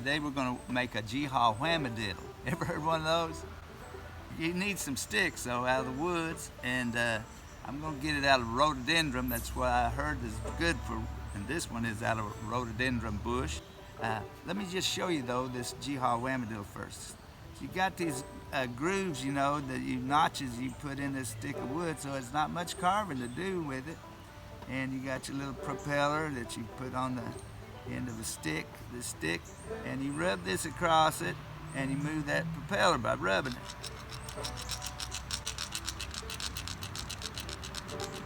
today we're going to make a Haw Whammy Diddle. Ever heard one of those? You need some sticks though out of the woods, and I'm going to get it out of rhododendron. That's what I heard is good for, and this one is out of a rhododendron bush. Let me just show you though this Haw Whammy Diddle first. You got these grooves, you know, notches you put in this stick of wood, so it's not much carving to do with it. And you got your little propeller that you put on the end of the stick, and you rub this across it, and you move that propeller by rubbing it.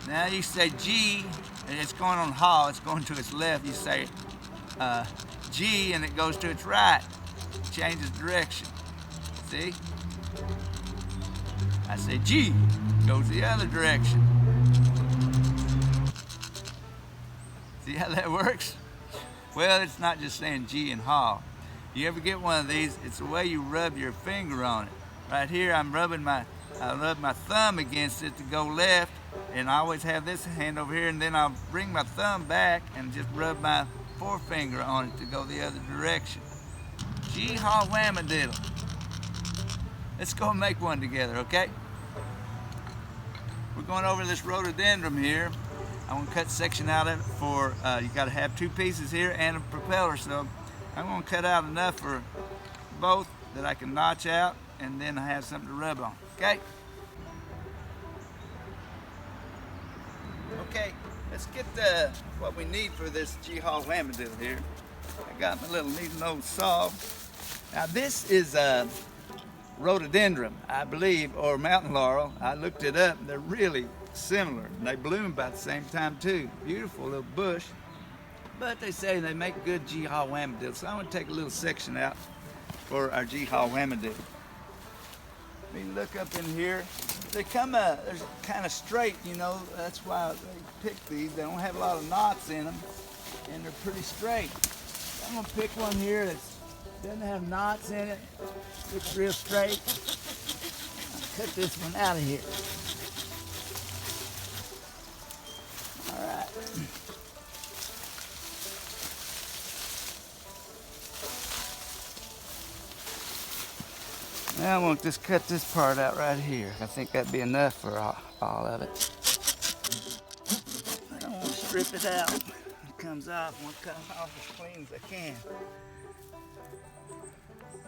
Now you say G, and it's going on Haw, it's going to its left. You say G, and it goes to its right. It changes direction. See? I say G, goes the other direction. See how that works? Well, it's not just saying G and Haw. You ever get one of these, it's the way you rub your finger on it. Right here, I rub my thumb against it to go left, and I always have this hand over here, and then I'll bring my thumb back and just rub my forefinger on it to go the other direction. Haw Whammy Diddle. Let's go and make one together, okay? We're going over this rhododendron here. I'm going to cut a section out of it for, you got to have two pieces here and a propeller, so I'm going to cut out enough for both that I can notch out, and then I have something to rub on, okay? Okay, let's get what we need for this Haw Whammy Diddle here. I got my little needle nose saw. Now this is rhododendron, I believe, or mountain laurel. I looked it up. They're really similar, and they bloom about the same time too. Beautiful little bush, but they say they make good Haw Whammy Diddle. So I'm going to take a little section out for our Haw Whammy Diddle. Let me look up in here. They come, they're kind of straight, you know. That's why they pick these. They don't have a lot of knots in them, and they're pretty straight. I'm going to pick one here that doesn't have knots in it. Looks real straight. I'll cut this one out of here. All right. Now I'm going to just cut this part out right here. I think that'd be enough for all of it. I don't want to strip it out. It comes off. I want to cut it off as clean as I can.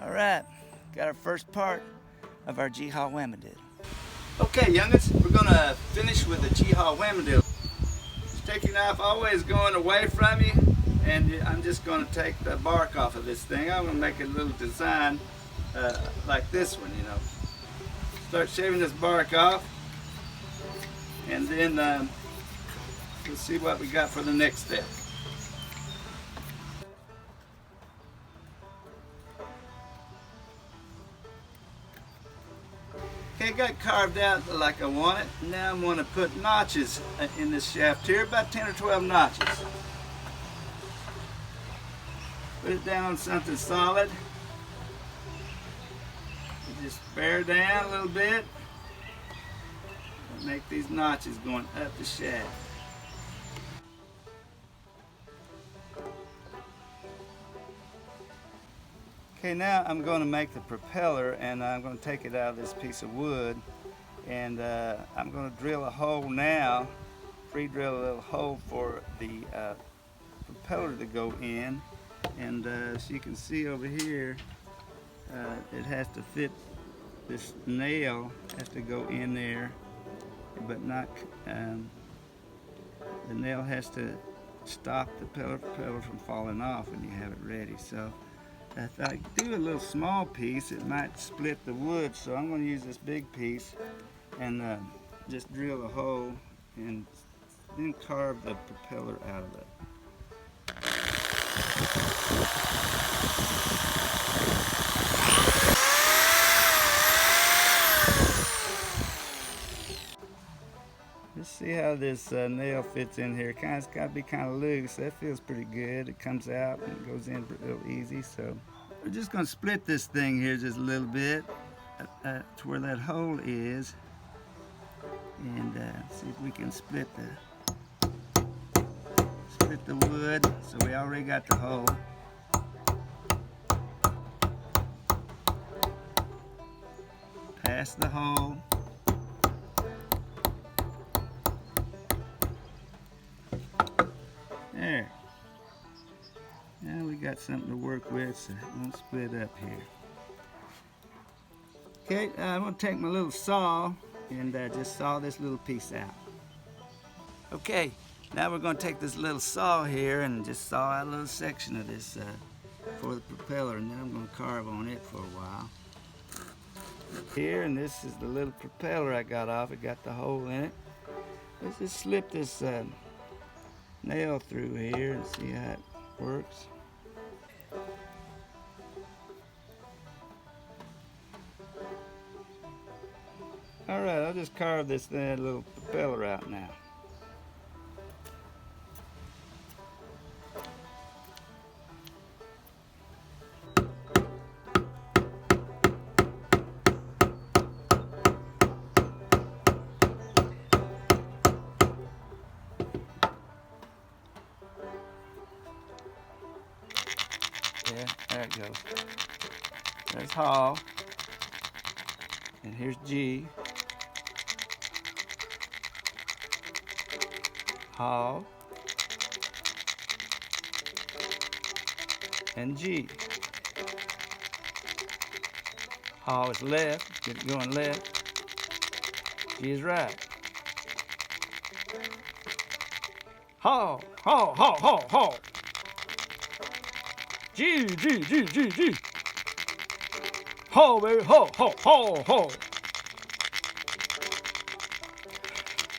All right, got our first part of our Haw Whammy Diddle. Okay, youngins, we're going to finish with the Haw Whammy Diddle. Just take your knife always going away from you, and I'm just going to take the bark off of this thing. I'm going to make a little design like this one, you know. Start shaving this bark off, and then we'll see what we got for the next step. Okay, got it carved out like I want it. Now I'm going to put notches in this shaft here, about 10 or 12 notches. Put it down on something solid. Just bear down a little bit. And make these notches going up the shaft. Okay, now I'm going to make the propeller, and I'm going to take it out of this piece of wood, and I'm going to drill a hole now, pre-drill a little hole for the propeller to go in, and as you can see over here, it has to fit, this nail has to go in there, but not, the nail has to stop the propeller from falling off when you have it ready. So if I do a little small piece, it might split the wood, so I'm going to use this big piece and just drill a hole and then carve the propeller out of it. Let's see how this nail fits in here. It's got to be kind of loose. That feels pretty good. It comes out and it goes in real easy. So we're just going to split this thing here just a little bit to where that hole is, and see if we can split the wood. So we already got the hole. past the hole. There. Now we got something to work with, so I'm gonna split up here. Okay, I'm gonna take my little saw and just saw this little piece out. Okay, now we're gonna take this little saw here and just saw out a little section of this for the propeller, and then I'm gonna carve on it for a while. Here, and this is the little propeller I got off. It got the hole in it. Let's just slip this nail through here and see how it works. All right, I'll just carve this little propeller out now. Yeah, there it goes. There's Haw, and here's G. Haw, and G. Haw is left, get it going left. G is right. Haw, haw, haw, haw, haw. G, G, G, G, G. Haw, baby, haw, haw, haw, haw.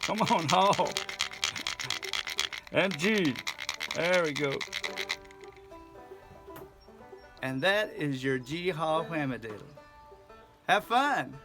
Come on, Haw. And G. There we go. And that is your G Haw Whammy Diddle. Have fun.